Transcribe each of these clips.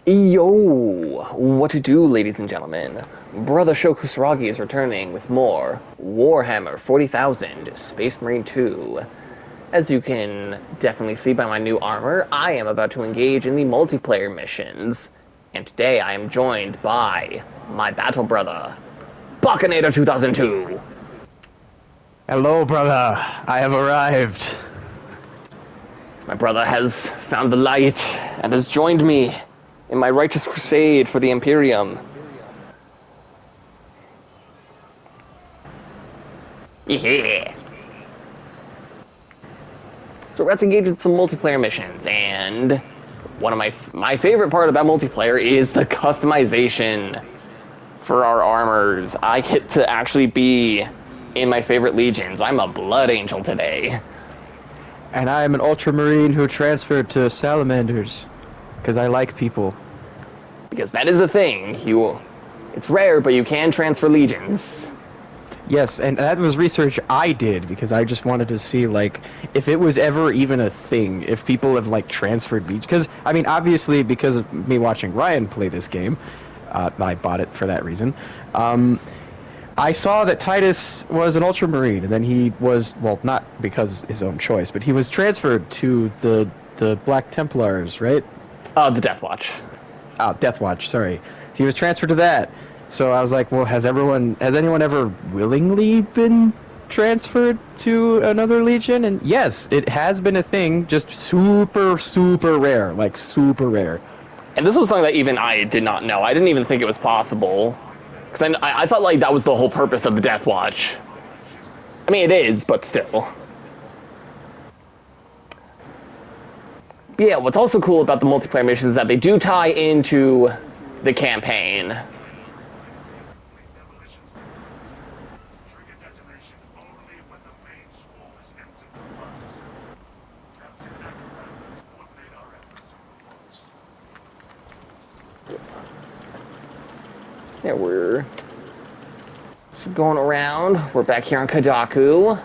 Yo, what to do, ladies and gentlemen? Brother Sho Kusuragi is returning with more Warhammer 40,000 Space Marine 2. As you can definitely see by my new armor, I am about to engage in the multiplayer missions. And today I am joined by my battle brother, Bakinator 2002. Hello, brother. I have arrived. My brother has found the light and has joined me in my righteous crusade for the Imperium. Yeah. So let's engage in some multiplayer missions, and one of my favorite part about multiplayer is the customization for our armors. I get to actually be in my favorite legions. I'm a Blood Angel today. And I am an ultramarine who transferred to salamanders because I like people. Because that is a thing. It's rare, but you can transfer legions. Yes, and that was research I did because I just wanted to see if it was ever even a thing, if people have transferred legions. Because I mean, obviously, because of me watching Ryan play this game, I bought it for that reason. I saw that Titus was an ultramarine, and then he was, well, not because his own choice, but he was transferred to the Black Templars, right? The Death Watch. Oh, Death Watch, sorry. So he was transferred to that. So I was like, well, has anyone ever willingly been transferred to another legion? And yes, it has been a thing, just super, super rare, super rare. And this was something that even I did not know. I didn't even think it was possible. Because I thought that was the whole purpose of the Death Watch. I mean, it is, but still. But yeah, what's also cool about the multiplayer missions is that they do tie into the campaign. Yeah, we're going around. We're back here on Kadaku,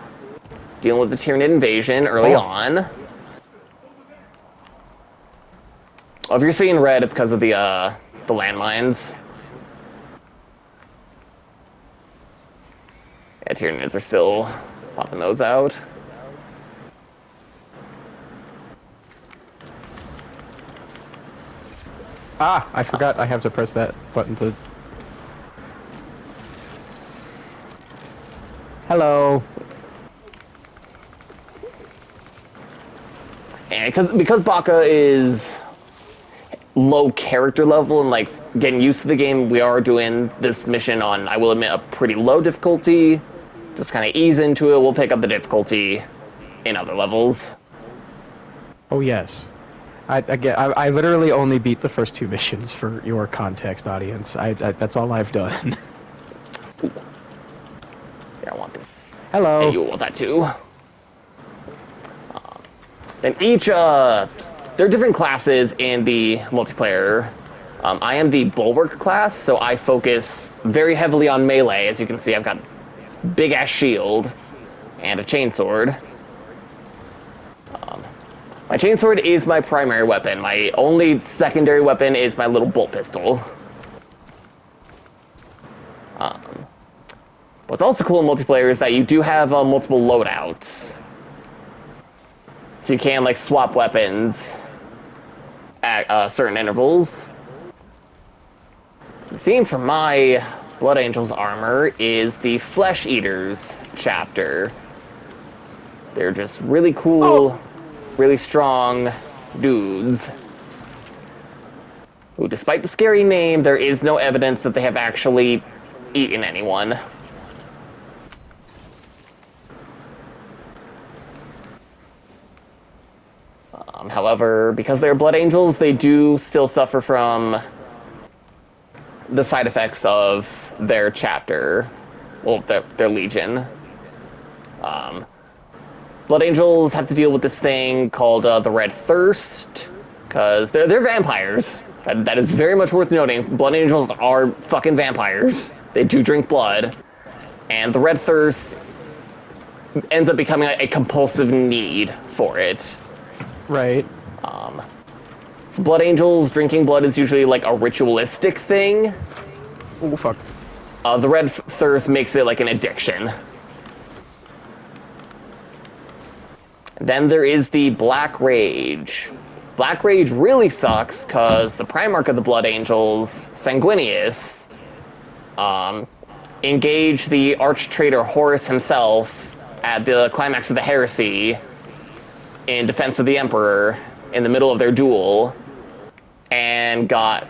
dealing with the Tyranid invasion early on. Oh, if you're seeing red, it's because of the landmines. Yeah, Tyranids are still popping those out. Ah, I forgot I have to press that button to... Hello. And because Baka is low character level and getting used to the game, we are doing this mission on, I will admit, a pretty low difficulty. Just kind of ease into it. We'll pick up the difficulty in other levels. Oh yes. I literally only beat the first two missions for your context, audience. That's all I've done. Ooh. Yeah, I want this. Hello. Hey, you want that too? Then each, there are different classes in the multiplayer. I am the Bulwark class, so I focus very heavily on melee. As you can see, I've got this big-ass shield and a chainsword. My chainsword is my primary weapon. My only secondary weapon is my little bolt pistol. What's also cool in multiplayer is that you do have multiple loadouts. So you can swap weapons at certain intervals. The theme for my Blood Angel's armor is the Flesh Eaters chapter. They're just really cool, really strong dudes who, despite the scary name, there is no evidence that they have actually eaten anyone. However, because they're Blood Angels, they do still suffer from the side effects of their chapter, well, their legion. Blood Angels have to deal with this thing called the Red Thirst, because they're vampires. That is very much worth noting. Blood Angels are fucking vampires. They do drink blood. And the Red Thirst ends up becoming a compulsive need for it. Right. Blood Angels, drinking blood is usually like a ritualistic thing. Oh, fuck. The Red Thirst makes it like an addiction. Then there is the Black Rage. Black Rage really sucks because the Primarch of the Blood Angels, Sanguinius, engaged the arch-traitor Horus himself at the climax of the Heresy in defense of the Emperor in the middle of their duel and got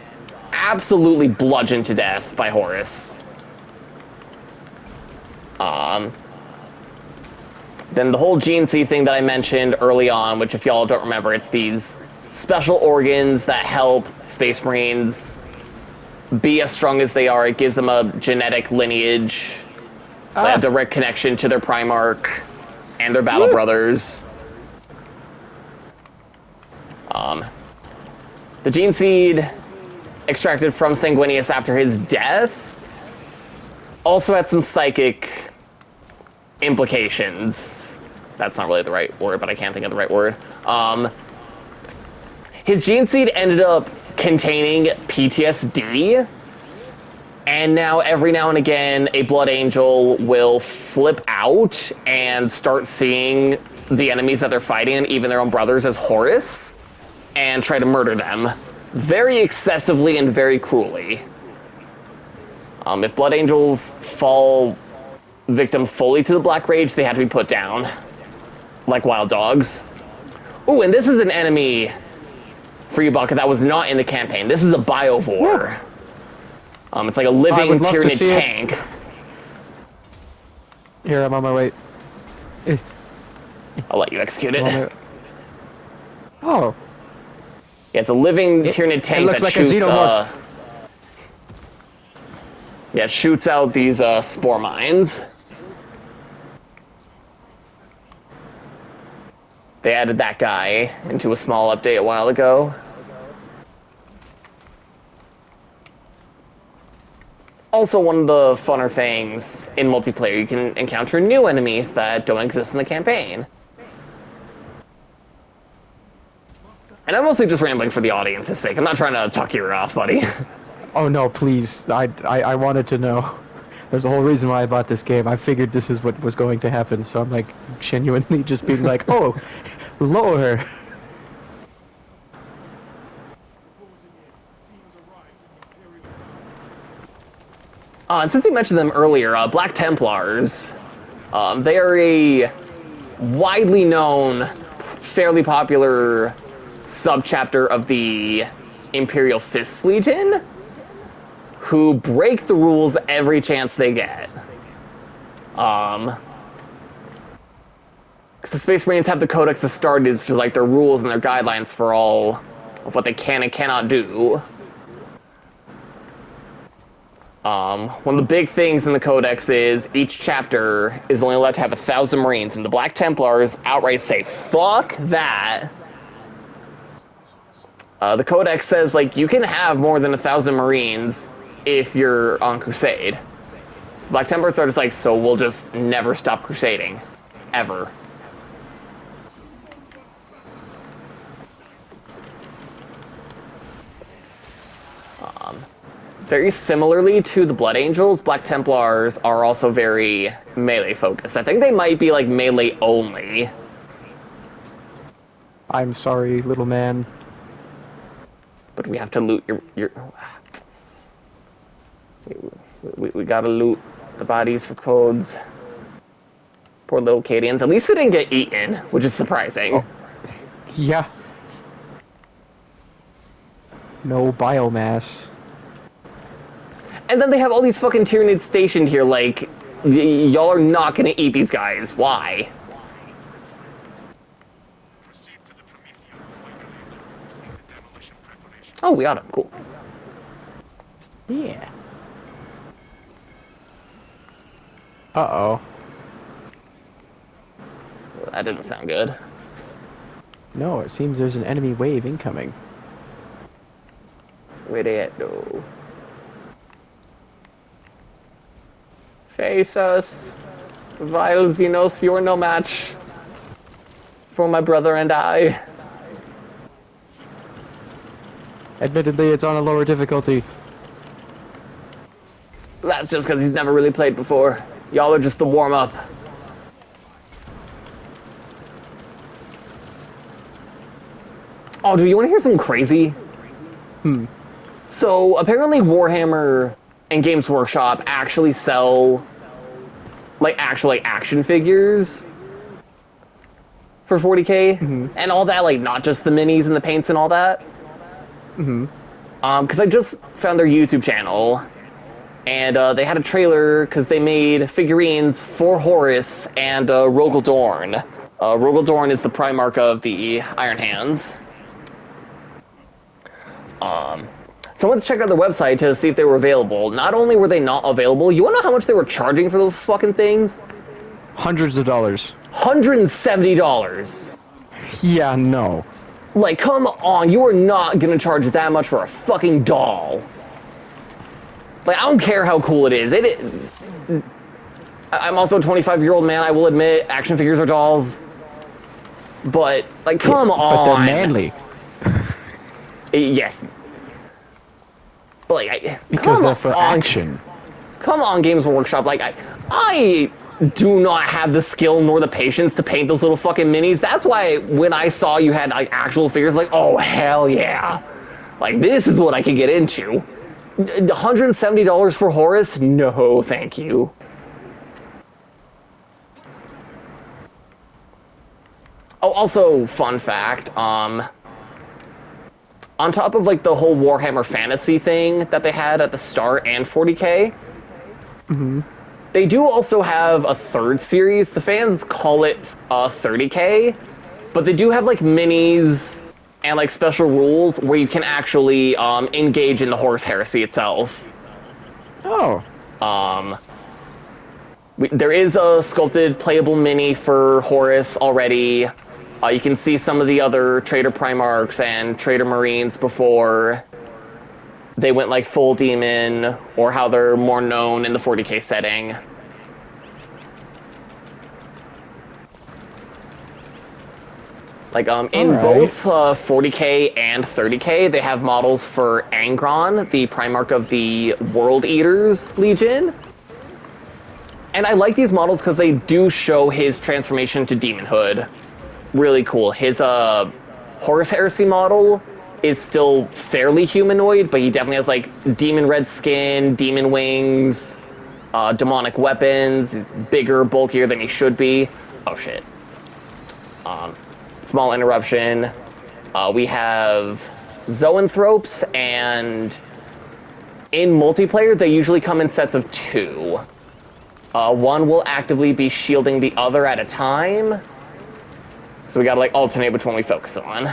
absolutely bludgeoned to death by Horus. Then the whole GNC thing that I mentioned early on, which if y'all don't remember, it's these special organs that help Space Marines be as strong as they are. It gives them a genetic lineage, a direct connection to their Primarch and their battle brothers. The Gene Seed extracted from Sanguinius after his death also had some psychic implications. That's not really the right word, but I can't think of the right word. His Gene Seed ended up containing PTSD, and now every now and again a Blood Angel will flip out and start seeing the enemies that they're fighting, even their own brothers, as Horus, and try to murder them very excessively and very cruelly. If Blood Angels fall victim fully to the Black Rage, they have to be put down like wild dogs. Ooh, and this is an enemy for you, Baka, that was not in the campaign. This is a Biovore. It's like a living Tyranid tank. Here, I'm on my way. I'll let you execute it. Oh. Yeah, it's a living Tyranid tank it looks that like shoots, a xenomorph. yeah, it shoots out these spore mines. They added that guy into a small update a while ago. Also, one of the funner things in multiplayer, you can encounter new enemies that don't exist in the campaign. And I'm mostly just rambling for the audience's sake. I'm not trying to talk your ear off, buddy. Oh no, please. I wanted to know. There's a whole reason why I bought this game. I figured this is what was going to happen, so I'm like genuinely just being like, oh, lore. And since you mentioned them earlier, Black Templars, they are a widely known, fairly popular subchapter of the Imperial Fist Legion, who break the rules every chance they get. Because the Space Marines have the Codex Astartes, which is like their rules and their guidelines for all of what they can and cannot do. One of the big things in the Codex is each chapter is only allowed to have 1,000 Marines, and the Black Templars outright say, fuck that. The Codex says, like, you can have more than 1,000 Marines if you're on crusade. So Black Templars are just like, so we'll just never stop crusading. Ever. Very similarly to the Blood Angels, Black Templars are also very melee focused. I think they might be like melee only. I'm sorry, little man. But we have to loot your we gotta loot the bodies for codes. Poor little Cadians. At least they didn't get eaten, which is surprising. Oh. Yeah. No biomass. And then they have all these fucking Tyranids stationed here, like, y'all are not gonna eat these guys. Why? Oh, we got him. Cool. Yeah. Uh-oh. That didn't sound good. No, it seems there's an enemy wave incoming. Where they at, though? Face us. Viles, you're no match for my brother and I. Admittedly, it's on a lower difficulty. That's just because he's never really played before. Y'all are just the warm-up. Oh, do you want to hear something crazy? So, apparently Warhammer and Games Workshop actually sell, like, actual, like, action figures for 40K and all that, like, not just the minis and the paints and all that. Because I just found their YouTube channel, and they had a trailer because they made figurines for Horus and Rogel Dorn. Rogel Dorn is the Primarch of the Iron Hands. So I went to check out their website to see if they were available. Not only were they not available, you wanna know how much they were charging for those fucking things? Hundreds of dollars. $170. Yeah, no. Like, come on, you are not gonna charge that much for a fucking doll. Like, I don't care how cool it is. I'm also a 25-year-old man, I will admit, action figures are dolls. But, like, come on. But they're manly. Yes. But, like, Because come they're for on. action. Come on, Games Workshop. Like, I do not have the skill nor the patience to paint those little fucking minis. That's why when I saw you had, like, actual figures, like, oh, hell yeah. Like, this is what I can get into. $170 for Horus? No, thank you. Oh, also, fun fact, on top of, like, the whole Warhammer Fantasy thing that they had at the start and 40K, they do also have a third series. The fans call it 30K, but they do have, like, minis and, like, special rules where you can actually engage in the Horus Heresy itself. Oh. There is a sculpted playable mini for Horus already. You can see some of the other Trader Primarchs and Trader Marines before they went like full demon, or how they're more known in the 40K setting. Like, in both 40K and 30K, they have models for Angron, the Primarch of the World Eaters Legion. And I like these models because they do show his transformation to demonhood. Really cool. His Horus Heresy model is still fairly humanoid, but he definitely has like demon red skin, demon wings, demonic weapons. He's bigger, bulkier than he should be. Oh shit. Small interruption. We have Zoanthropes, and in multiplayer they usually come in sets of 2. One will actively be shielding the other at a time. So we gotta like alternate which one we focus on.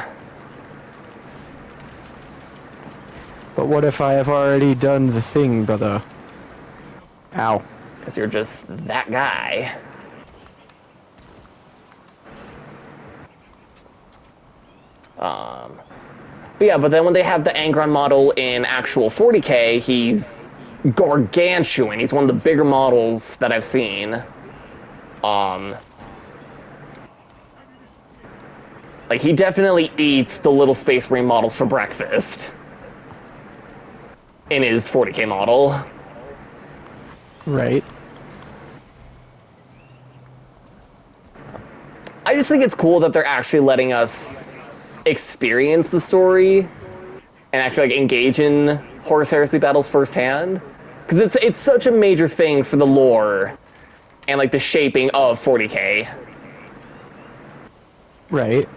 But what if I have already done the thing, brother? Ow. Because you're just that guy. But yeah, but then when they have the Angron model in actual 40K, he's gargantuan. He's one of the bigger models that I've seen. Like, he definitely eats the little Space Marine models for breakfast in his 40K model. Right. I just think it's cool that they're actually letting us experience the story and actually like engage in Horus Heresy battles firsthand, because it's such a major thing for the lore and like the shaping of 40K. Right.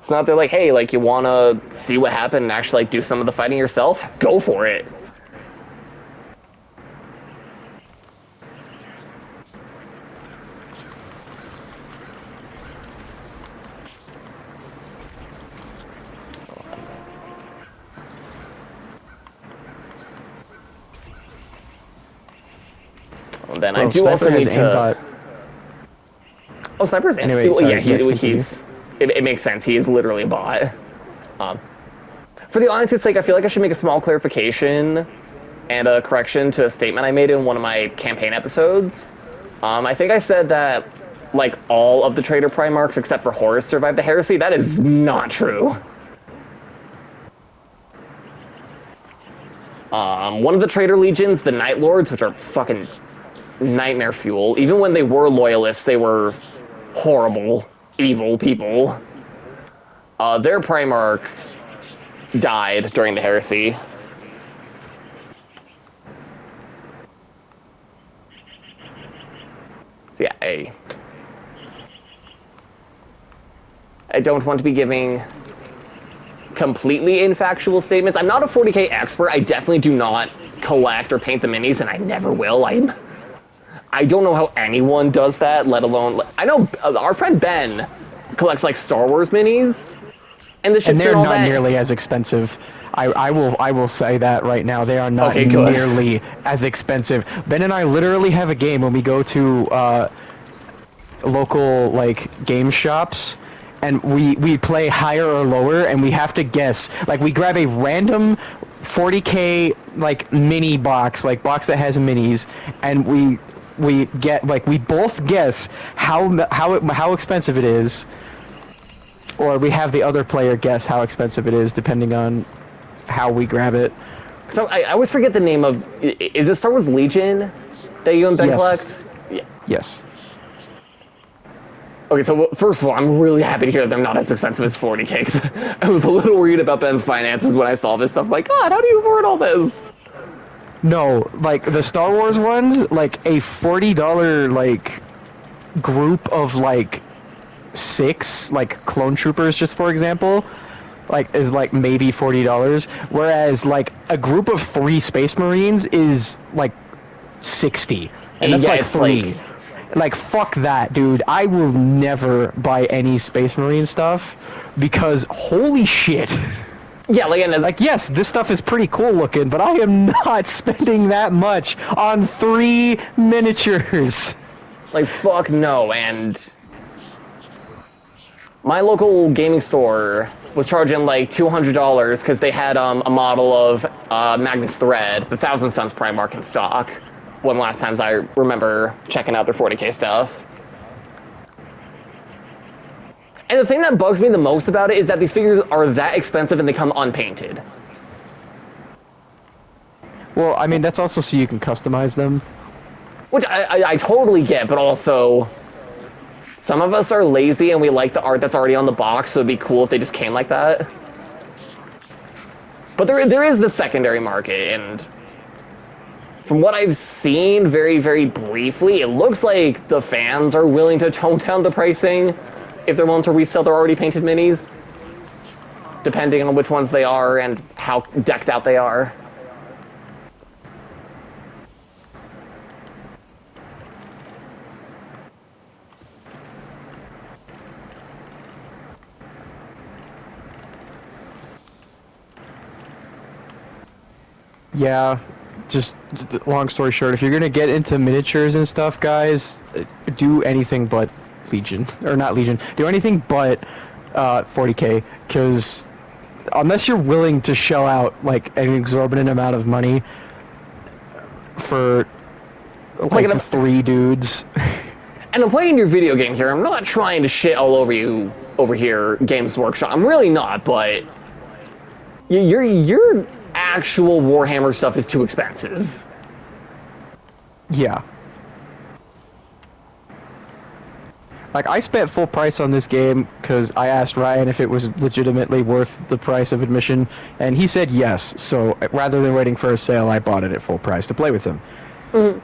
It's not they're like, hey, like you want to see what happened and actually like do some of the fighting yourself? Go for it. Then I do also need to. Aimbot. Oh, Sniper's in. Anyway, sorry, yeah, it makes sense. He is literally a bot. For the audience's sake, I feel like I should make a small clarification and a correction to a statement I made in one of my campaign episodes. I think I said that like all of the Trader Primarchs except for Horus survived the heresy. That is not true. One of the Trader Legions, the Night Lords, which are fucking nightmare fuel. Even when they were loyalists, they were horrible, evil people. Their Primarch died during the heresy. So yeah, I don't want to be giving completely infactual statements. I'm not a 40k expert. I definitely do not collect or paint the minis, and I never will. I don't know how anyone does that, let alone... I know our friend Ben collects, like, Star Wars minis, and they're all not that. nearly as expensive. I will say that right now. They are not Okay, good. nearly as expensive. Ben and I literally have a game when we go to local like game shops, and we play higher or lower, and we have to guess. Like we grab a random 40k like mini box, like box that has minis, and we get like we both guess how expensive it is, or we have the other player guess how expensive it is depending on how we grab it. So I always forget the name of... Is it Star Wars Legion that you and Ben collect? Yeah. Yes. Okay, so first of all, I'm really happy to hear they're not as expensive as 40k. 'Cause I was a little worried about Ben's finances when I saw this stuff. Like, God, how do you afford all this? No, like the Star Wars ones, like a $40 like group of like 6 like clone troopers, just for example, like is like maybe $40, whereas like a group of 3 Space Marines is like 60, and that's Yeah, like it's 3. Like fuck that, dude. I will never buy any Space Marine stuff because holy shit. Yeah, and Like, yes, this stuff is pretty cool looking, but I am not spending that much on 3 miniatures. like fuck no. And my local gaming store was charging like $200 because they had a model of Magnus Thread, the Thousand Suns Primarch in stock. One last times I remember checking out their 40k stuff. And the thing that bugs me the most about it is that these figures are that expensive and they come unpainted. Well, I mean, that's also so you can customize them. Which I totally get, but also... Some of us are lazy and we like the art that's already on the box, so it'd be cool if they just came like that. But there is the secondary market, and... From what I've seen very, very briefly, it looks like the fans are willing to tone down the pricing if they're willing to resell their already painted minis, depending on which ones they are and how decked out they are. Yeah, just long story short, if you're gonna get into miniatures and stuff, guys, do anything but Legion. Or not Legion. Do anything but 40k, because unless you're willing to shell out like an exorbitant amount of money for like 3 dudes. And I'm playing your video game here. I'm not trying to shit all over you over here, Games Workshop. I'm really not, but your actual Warhammer stuff is too expensive. Yeah. Like, I spent full price on this game because I asked Ryan if it was legitimately worth the price of admission, and he said yes. So rather than waiting for a sale, I bought it at full price to play with him. Mm-hmm.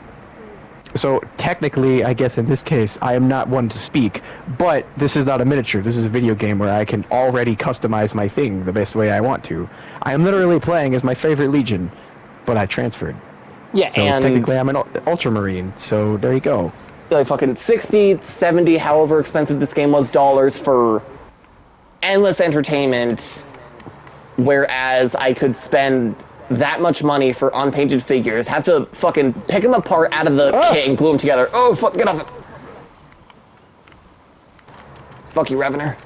So technically, I guess in this case, I am not one to speak, but this is not a miniature. This is a video game where I can already customize my thing the best way I want to. I am literally playing as my favorite Legion, but I transferred. Yeah, so and technically I'm an Ultramarine, so there you go. Like fucking 60, 70, however expensive this game was, dollars for endless entertainment, whereas I could spend that much money for unpainted figures, have to fucking pick them apart out of the kit and glue them together. Oh, fuck, get off it. Fuck you, Revener.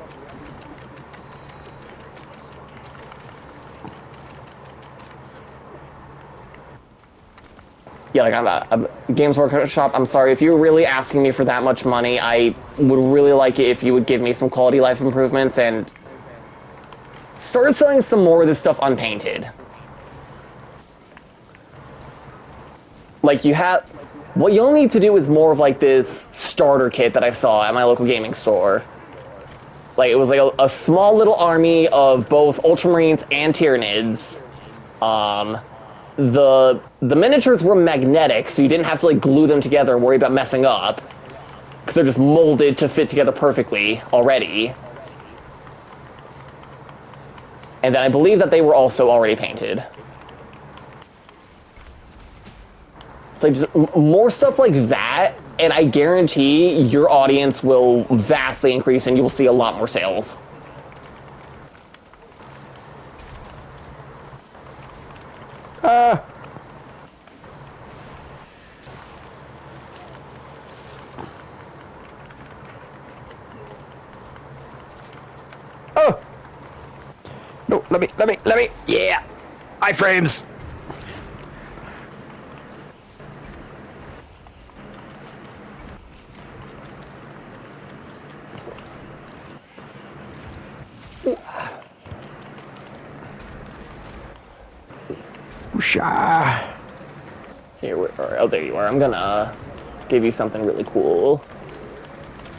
Yeah, like I'm Games Workshop. I'm sorry if you're really asking me for that much money. I would really like it if you would give me some quality life improvements and start selling some more of this stuff unpainted. Like you have, what you'll need to do is more of like this starter kit that I saw at my local gaming store. Like it was like a small little army of both Ultramarines and Tyranids. The miniatures were magnetic, so you didn't have to like glue them together and worry about messing up, because they're just molded to fit together perfectly already. And then I believe that they were also already painted. So just more stuff like that, and I guarantee your audience will vastly increase and you will see a lot more sales. Oh! No, let me, yeah! Iframes! Whoosha! Here, oh, there you are. I'm gonna give you something really cool.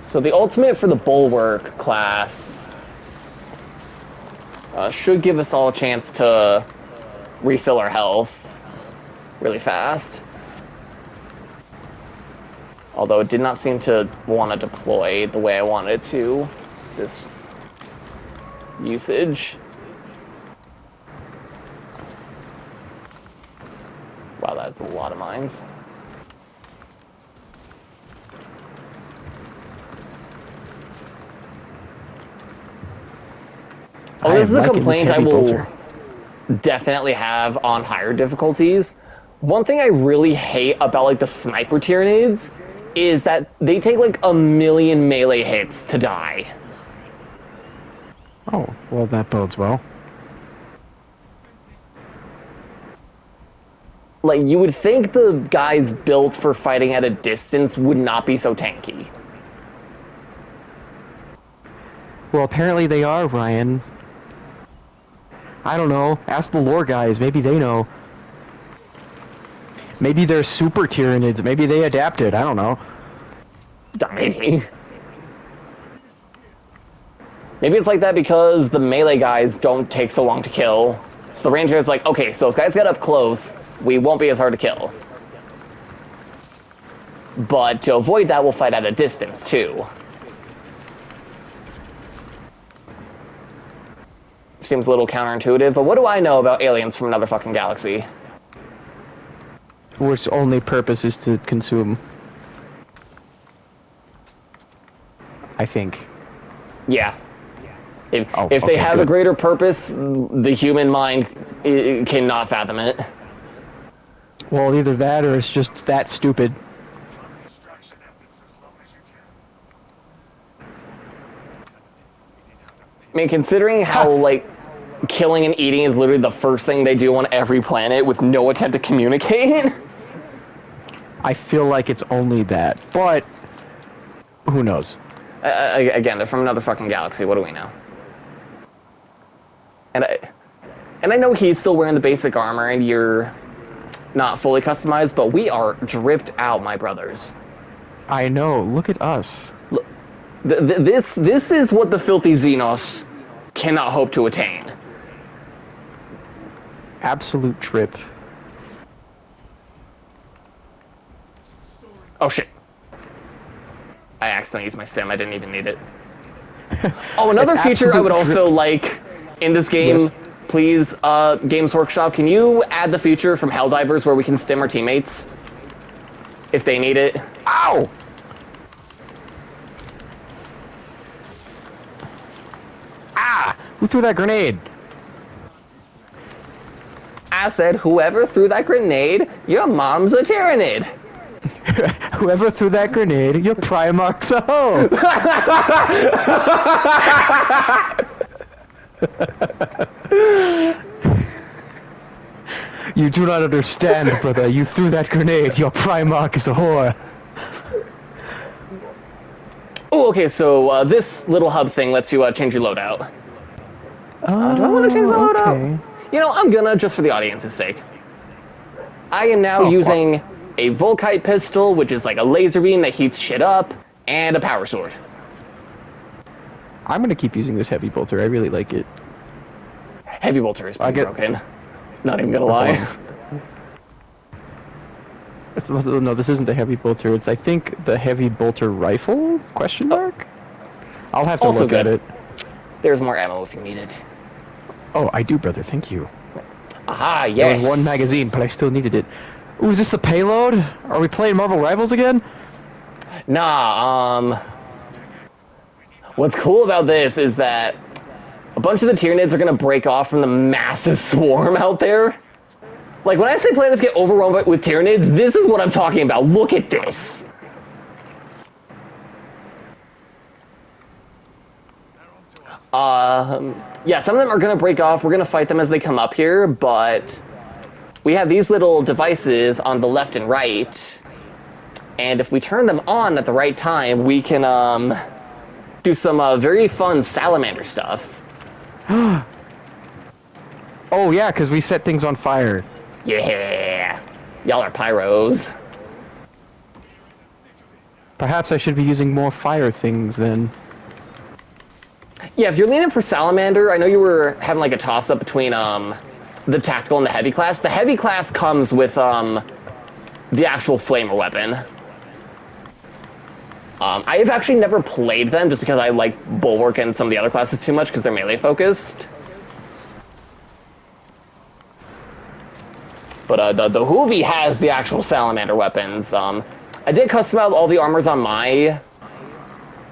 So the ultimate for the Bulwark class should give us all a chance to refill our health really fast. Although it did not seem to want to deploy the way I wanted it to. This usage. Wow, that's a lot of mines. Oh, this is a complaint I will definitely have on higher difficulties. One thing I really hate about like the sniper Tyranids is that they take like a million melee hits to die. Oh, well that bodes well. Like, you would think the guys built for fighting at a distance would not be so tanky. Well, apparently they are, Ryan. I don't know. Ask the lore guys. Maybe they know. Maybe they're super Tyranids. Maybe they adapted. I don't know. Maybe. Maybe it's like that because the melee guys don't take so long to kill. So the ranger is like, okay, so if guys get up close, we won't be as hard to kill. But to avoid that, we'll fight at a distance, too. Seems a little counterintuitive, but what do I know about aliens from another fucking galaxy? Which only purpose is to consume. I think. Yeah. If okay, they have good. a greater purpose, the human mind cannot fathom it. Well, either that or it's just that stupid. I mean, considering how, like, killing and eating is literally the first thing they do on every planet with no attempt to communicate. I feel like it's only that, but who knows? Again, they're from another fucking galaxy. What do we know? And I know he's still wearing the basic armor, and you're not fully customized, but we are dripped out, my brothers. I know. Look at us. Look, this is what the filthy Xenos cannot hope to attain. Absolute trip. Oh shit. I accidentally used my stem. I didn't even need it. Oh, another feature I would also like in this game, yes. Please, Games Workshop, can you add the feature from Helldivers where we can stim our teammates? If they need it. Ow! Ah! Who threw that grenade? I said, whoever threw that grenade, your mom's a Tyranid. Whoever threw that grenade, your Primarch's a hoe. You do not understand, brother. You threw that grenade. Your Primarch is a whore. Oh, okay, so this little hub thing lets you change your loadout. Do I want to change my loadout? You know, I'm gonna, just for the audience's sake. I am now using a Volkite pistol, which is like a laser beam that heats shit up, and a power sword. I'm gonna keep using this heavy bolter. I really like it. Heavy bolter is pretty broken. Not even gonna lie. No, this isn't the heavy bolter. It's, I think, the heavy bolter rifle? Question mark? I'll have to Also look good. at it. There's more ammo if you need it. Oh, I do, brother. Thank you. Aha, There yes. was one magazine, but I still needed it. Ooh, is this the payload? Are we playing Marvel Rivals again? Nah, what's cool about this is that a bunch of the Tyranids are gonna break off from the massive swarm out there. Like, when I say planets get overrun with Tyranids, this is what I'm talking about. Look at this. Yeah, some of them are gonna break off. We're gonna fight them as they come up here, but we have these little devices on the left and right, and if we turn them on at the right time, we can, do some, very fun salamander stuff. Oh, yeah, because we set things on fire. Yeah. Y'all are pyros. Perhaps I should be using more fire things then. Yeah, if you're leaning for Salamander, I know you were having like a toss-up between the tactical and the heavy class. The heavy class comes with the actual flamer weapon. I have actually never played them just because I like Bulwark and some of the other classes too much because they're melee focused. But the Hoovy has the actual Salamander weapons. I did custom out all the armors on my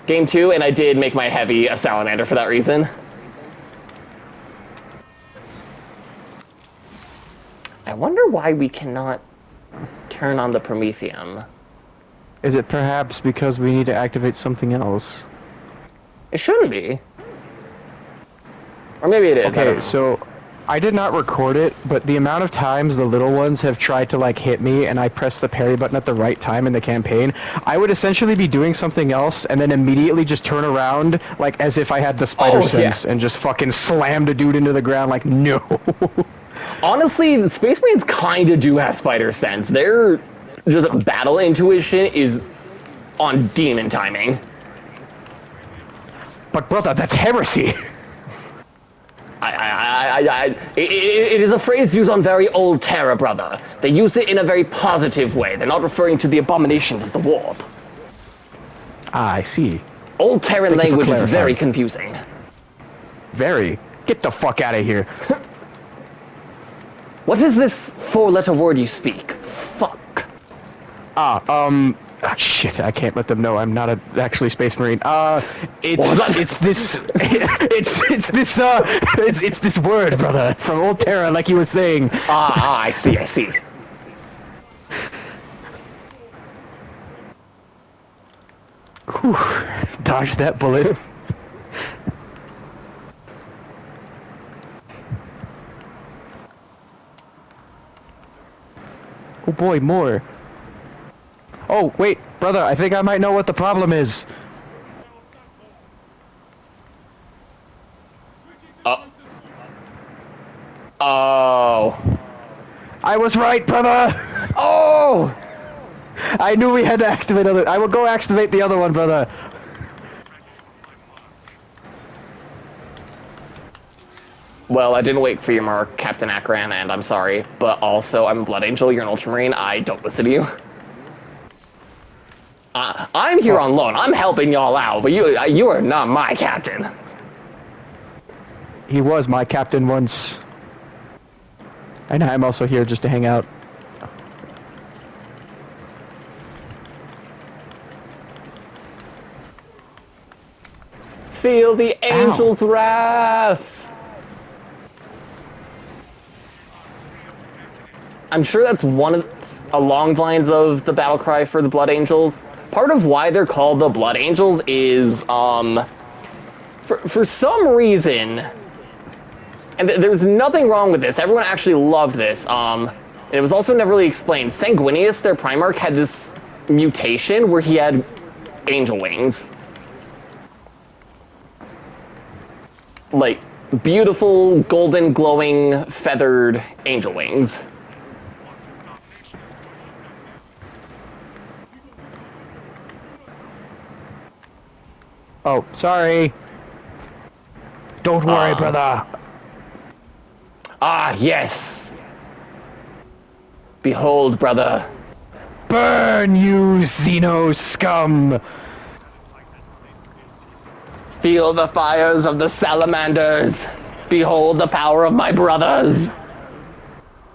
game too, and I did make my heavy a Salamander for that reason. I wonder why we cannot turn on the Prometheum. Is it perhaps because we need to activate something else? It shouldn't be. Or maybe it is. Okay, so I did not record it, but the amount of times the little ones have tried to like hit me and I press the parry button at the right time in the campaign, I would essentially be doing something else and then immediately just turn around like as if I had the spider sense and just fucking slam the dude into the ground like, no. Honestly, the Space Marines kind of do have spider sense. Their just battle intuition is on demon timing. But brother, that's heresy. It is a phrase used on very old Terra, brother. They use it in a very positive way. They're not referring to the abominations of the warp. Ah, I see. Old Terran language is very confusing. Very. Get the fuck out of here. What is this four-letter word you speak? Fuck. Shit, I can't let them know I'm not actually Space Marine. It's this word, brother, from Old Terra, like you were saying. I see. Whew, dodged that bullet. Oh boy, more. Oh, wait, brother, I think I might know what the problem is. Oh. I was right, brother! Oh! I knew we had to activate other. I will go activate the other one, brother. Well, I didn't wait for your mark, Captain Akran, and I'm sorry, but also I'm a Blood Angel, you're an Ultramarine, I don't listen to you. I'm here on loan, I'm helping y'all out, but you are not my captain. He was my captain once. And I'm also here just to hang out. Feel the angel's wrath! I'm sure that's along the lines of the battle cry for the Blood Angels. Part of why they're called the Blood Angels is, for some reason, And there's nothing wrong with this. Everyone actually loved this. And it was also never really explained. Sanguinius, their Primarch, had this mutation where he had angel wings. Like, beautiful, golden, glowing, feathered angel wings. Oh, sorry. Don't worry, brother. Ah, yes. Behold, brother. Burn, you Xeno scum! Feel the fires of the salamanders. Behold the power of my brothers.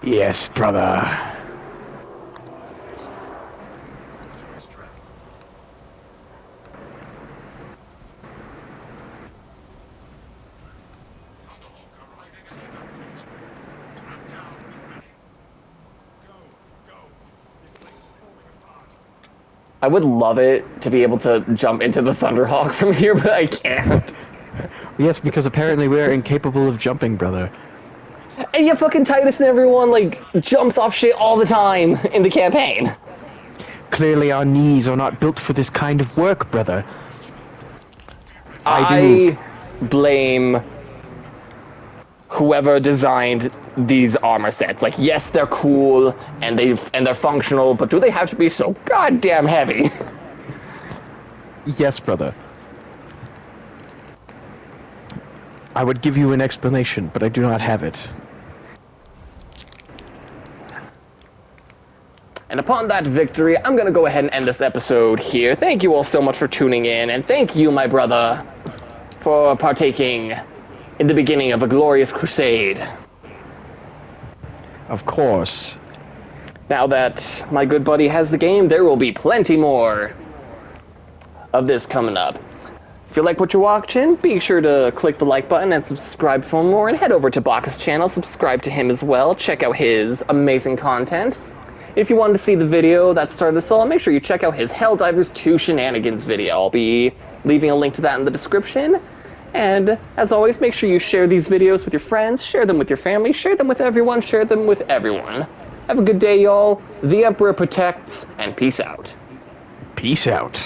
Yes, brother. I would love it to be able to jump into the Thunderhawk from here, but I can't. Yes, because apparently we're incapable of jumping, brother. And yeah, fucking Titus and everyone, like, jumps off shit all the time in the campaign. Clearly our knees are not built for this kind of work, brother. I blame whoever designed these armor sets. Like, yes, they're cool and they're functional, but do they have to be so goddamn heavy? Yes, brother. I would give you an explanation, but I do not have it. And upon that victory, I'm gonna go ahead and end this episode here. Thank you all so much for tuning in, and thank you, my brother, for partaking in the beginning of a glorious crusade. Of course. Now that my good buddy has the game, there will be plenty more of this coming up. If you like what you're watching, be sure to click the like button and subscribe for more, and head over to Baka's channel, subscribe to him as well, check out his amazing content. If you wanted to see the video that started this all, make sure you check out his Helldivers 2 Shenanigans video. I'll be leaving a link to that in the description. And as always, make sure you share these videos with your friends, share them with your family, share them with everyone, share them with everyone. Have a good day, y'all. The Emperor protects, and peace out. Peace out.